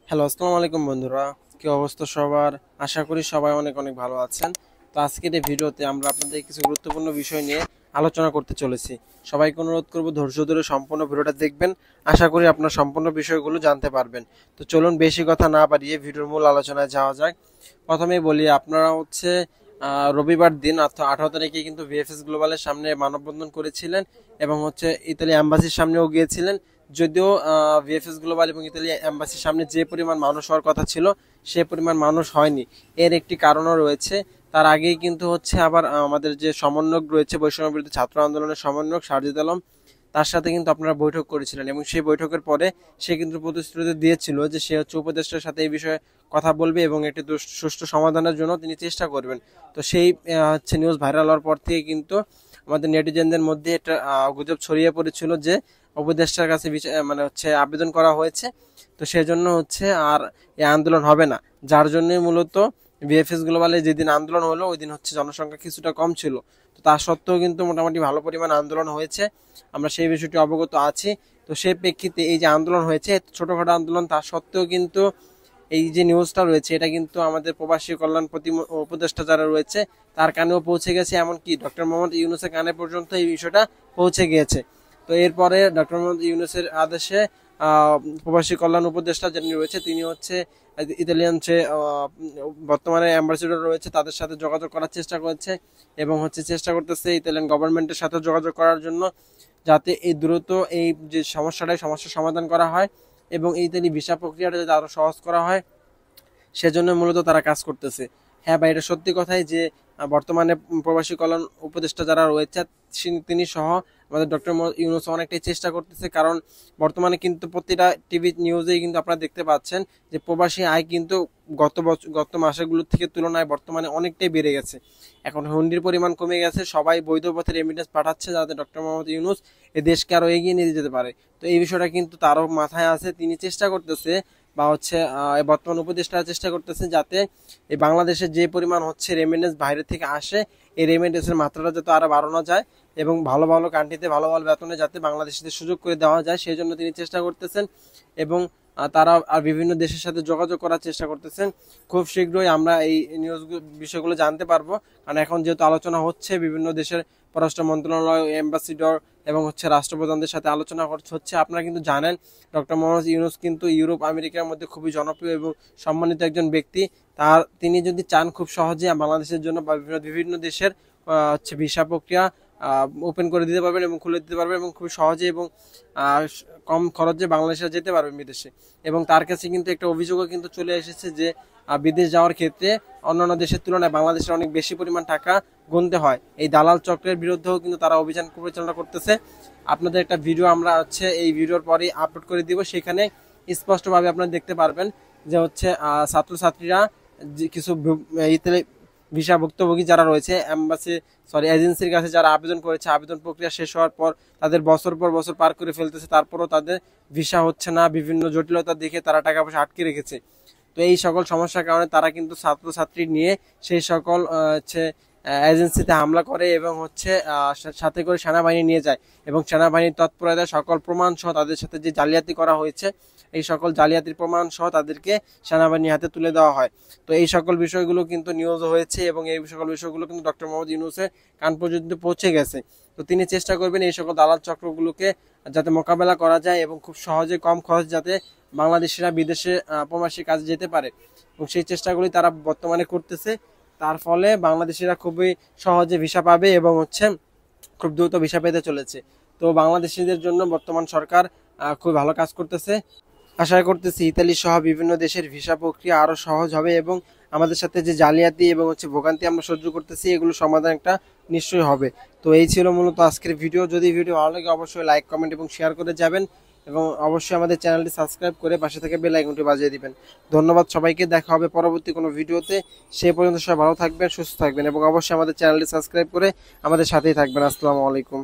Hello, আসসালামু আলাইকুম বন্ধুরা। কি অবস্থা সবার? আশা করি সবাই অনেক অনেক ভালো আছেন। তো আজকের এই ভিডিওতে আমরা আপনাদের কিছু গুরুত্বপূর্ণ বিষয় নিয়ে আলোচনা করতে চলেছি। সবাইকে অনুরোধ করব ধৈর্য ধরে সম্পূর্ণ ভিডিওটা দেখবেন। আশা করি আপনার সম্পূর্ণ বিষয়গুলো জানতে পারবেন। তো চলুন বেশি কথা না বাড়িয়ে ভিডিওর মূল আলোচনায় যাওয়া যাক। প্রথমেই বলি, আপনারা হচ্ছে রবিবার দিন অর্থাৎ 18 তারিখে কিন্তু ভিএফএস গ্লোবালের সামনে মানববন্ধন করেছিলেন এবং হচ্ছে ইতালি অ্যাম্বাসির সামনেও গিয়েছিলেন। যদিও ভিএফএস গ্লোবাল এবং ইতালি অ্যাম্বাসির সামনে যে পরিমাণ মানুষ হওয়ার কথা ছিল সে পরিমাণ মানুষ হয়নি। এর একটি কারণও রয়েছে। তার আগেই কিন্তু হচ্ছে আবার আমাদের যে সমন্বয়ক রয়েছে বৈষম্য বিরোধী ছাত্র আন্দোলনের সমন্বয়ক সারজিদ আলম, তার সাথে কিন্তু আপনারা বৈঠক করেছিলেন এবং সেই বৈঠকের পরে সে কিন্তু প্রতিশ্রুতি দিয়েছিল যে সে হচ্ছে উপদেষ্টার সাথে এই বিষয়ে কথা বলবে এবং একটি সুষ্ঠু সমাধানের জন্য তিনি চেষ্টা করবেন। তো সেই হচ্ছে নিউজ ভাইরাল হওয়ার পর থেকে কিন্তু আমাদের নেটিজেনদের মধ্যে একটা গুজব ছড়িয়ে পড়েছিল যে উপদেষ্টার কাছে মানে হচ্ছে আবেদন করা হয়েছে, তো সেজন্য হচ্ছে আর এই আন্দোলন হবে না। যার জন্যই মূলত ভিএফএস গ্লোবালে যেদিন আন্দোলন হলো ওই দিন হচ্ছে জনসংখ্যা কিছুটা কম ছিল। তো তা সত্ত্বেও কিন্তু মোটামুটি ভালো পরিমাণ আন্দোলন হয়েছে, আমরা সেই বিষয়টি অবগত আছি। তো সেই প্রেক্ষিতে এই যে আন্দোলন হয়েছে ছোটখাটো আন্দোলন, তা সত্ত্বেও কিন্তু এই যে নিউজটা রয়েছে এটা কিন্তু আমাদের প্রবাসী কল্যাণ উপদেষ্টা যারা রয়েছে তার কানেও পৌঁছে গেছে, এমনকি ডক্টর মোহাম্মদ ইউনূসের কানে পর্যন্ত এই বিষয়টা পৌঁছে গিয়েছে। তো এরপরে ডক্টর মোহাম্মদ ইউনূসের আদেশে প্রবাসী কল্যাণ উপদেষ্টা যিনি রয়েছে তিনি হচ্ছে ইতালিয়ান যে বর্তমানে অ্যাম্বাসেডর রয়েছে তাদের সাথে যোগাযোগ করার চেষ্টা করেছে এবং হচ্ছে চেষ্টা করতেছে ইতালিয়ান গভর্নমেন্টের সাথে যোগাযোগ করার জন্য, যাতে এই দ্রুত এই যে সমস্যার সমাধান করা হয় এবং ইতালি ভিসা প্রক্রিয়াটা যাতে আরো সহজ করা হয় সেজন্য মূলত তারা কাজ করতেছে। হ্যাঁ ভাই, এটা সত্যি কথাই যে বর্তমানে প্রবাসী কল্যাণ উপদেষ্টা যারা রয়েছে তিনি সহ আমাদের ডক্টর ইউনূস অনেকটাই চেষ্টা করতেছে, কারণ বর্তমানে কিন্তু প্রতিটা টিভি নিউজেই কিন্তু আপনারা দেখতে পাচ্ছেন যে প্রবাসী আয় কিন্তু গত মাসেগুলোর থেকে তুলনায় বর্তমানে অনেকটাই বেড়ে গেছে। এখন হুন্ডির পরিমাণ কমে গেছে, সবাই বৈধ পথে রেমিটেন্স পাঠাচ্ছে যাতে ডক্টর মোহাম্মদ ইউনূস এই দেশকে আরো এগিয়ে নিয়ে যেতে পারে। তো এই বিষয়টা কিন্তু তারও মাথায় আছে, তিনি চেষ্টা করতেছে বা হচ্ছে বর্তমান উপদেষ্টা চেষ্টা করতেছে যাতে এই বাংলাদেশে যে পরিমাণ হচ্ছে রেমিটেন্স বাইরে থেকে আসে এই রেমিটেন্সের মাত্রাটা যাতে আরো বাড়ানো যায় এবং ভালো ভালো কান্ট্রিতে ভালো ভালো বেতনে যাতে বাংলাদেশিদের সুযোগ করে দেওয়া যায় সেই জন্য তিনি চেষ্টা করতেছেন এবং তারা আর বিভিন্ন দেশের সাথে যোগাযোগ করার চেষ্টা করতেছেন। খুব শীঘ্রই আমরা এই নিউজ বিষয়গুলো জানতে পারবো, কারণ এখন যেহেতু আলোচনা হচ্ছে বিভিন্ন দেশের পররাষ্ট্র মন্ত্রণালয়, এম্বাসিডর এবং হচ্ছে রাষ্ট্রপ্রধানদের সাথে আলোচনা হচ্ছে। আপনারা কিন্তু জানেন ডক্টর মোহাম্মদ ইউনূস কিন্তু ইউরোপ আমেরিকার মধ্যে খুবই জনপ্রিয় এবং সম্মানিত একজন ব্যক্তি। তিনি যদি চান খুব সহজে বাংলাদেশের জন্য বা বিভিন্ন দেশের হচ্ছে ভিসা প্রক্রিয়া ওপেন করে দিতে পারবেন এবং খুলে দিতে পারবেন এবং খুব সহজে এবং কম খরচে বাংলাদেশে যেতে পারবেন বিদেশে। এবং তার কাছে কিন্তু একটা অভিযোগও কিন্তু চলে এসেছে যে বিদেশ যাওয়ার ক্ষেত্রে অন্যান্য দেশের তুলনায় বাংলাদেশের অনেক বেশি পরিমাণ টাকা গুনতে হয়। এই দালাল চক্রের বিরুদ্ধেও কিন্তু তারা অভিযান পরিচালনা করতেছে। আপনাদের একটা ভিডিও আমরা হচ্ছে এই ভিডিওর পরেই আপলোড করে দিব, সেখানে স্পষ্টভাবে আপনারা দেখতে পারবেন যে হচ্ছে ছাত্রছাত্রীরা কিছু ভিসা ভুক্তভোগী যারা রয়েছে এজেন্সির কাছে যারা আবেদন করেছে, আবেদন প্রক্রিয়া শেষ হওয়ার পর তাদের বছর পর বছর পার করে ফেলতেছে, তারপরও তাদের ভিসা হচ্ছে না, বিভিন্ন জটিলতা দেখে তারা টাকা পয়সা আটকে রেখেছে। তো এই সকল সমস্যার কারণে তারা কিন্তু ছাত্রছাত্রী নিয়ে সেই সকল হচ্ছে এজেন্সিতে হামলা করে এবং হচ্ছে সাথে করে সেনাবাহিনী নিয়ে যায় এবং সেনাবাহিনীর তৎপরতায় সকল প্রমাণ সহ তাদের সাথে যে জালিয়াতি করা হয়েছে এই সকল জালিয়াতির প্রমাণ সহ তাদেরকে সেনাবাহিনীর হাতে তুলে দেওয়া হয়। তো এই সকল বিষয়গুলো কিন্তু নিউজ হয়েছে এবং এই সকল বিষয়গুলো কিন্তু ডক্টর মোহাম্মদ ইউনূসের কান পর্যন্ত পৌঁছে গেছে। তো তিনি চেষ্টা করবেন এই সকল দালাল চক্রগুলোকে যাতে মোকাবেলা করা যায় এবং খুব সহজে কম খরচ যাতে বাংলাদেশিরা বিদেশে প্রবাসী কাজে যেতে পারে এবং সেই চেষ্টাগুলি তারা বর্তমানে করতেছে। তার ফলে বাংলাদেশিরা খুবই সহজে ভিসা পাবে এবং হচ্ছে খুব দ্রুত ভিসা পেতে চলেছে। তো বাংলাদেশিদের জন্য বর্তমান সরকার খুব ভালো কাজ করতেছে। আশা করতেছি ইতালি সহ বিভিন্ন দেশের ভিসা প্রক্রিয়া আরো সহজ হবে এবং আমাদের সাথে যে জালিয়াতি এবং হচ্ছে ভোগান্তি আমরা সহ্য করতেছি এগুলো সমাধান একটা নিশ্চয়ই হবে। তো এই ছিল মূলত আজকের ভিডিও। যদি ভিডিও ভালো লাগে অবশ্যই লাইক, কমেন্ট এবং শেয়ার করে যাবেন এবং অবশ্যই আমাদের চ্যানেলটি সাবস্ক্রাইব করে পাশে থেকে বেল আইকনটি বাজিয়ে দিবেন। ধন্যবাদ সবাইকে, দেখা হবে পরবর্তী কোনো ভিডিওতে। সেই পর্যন্ত সবাই ভালো থাকবেন, সুস্থ থাকবেন এবং অবশ্যই আমাদের চ্যানেলটি সাবস্ক্রাইব করে আমাদের সাথেই থাকবেন। আসসালামু আলাইকুম।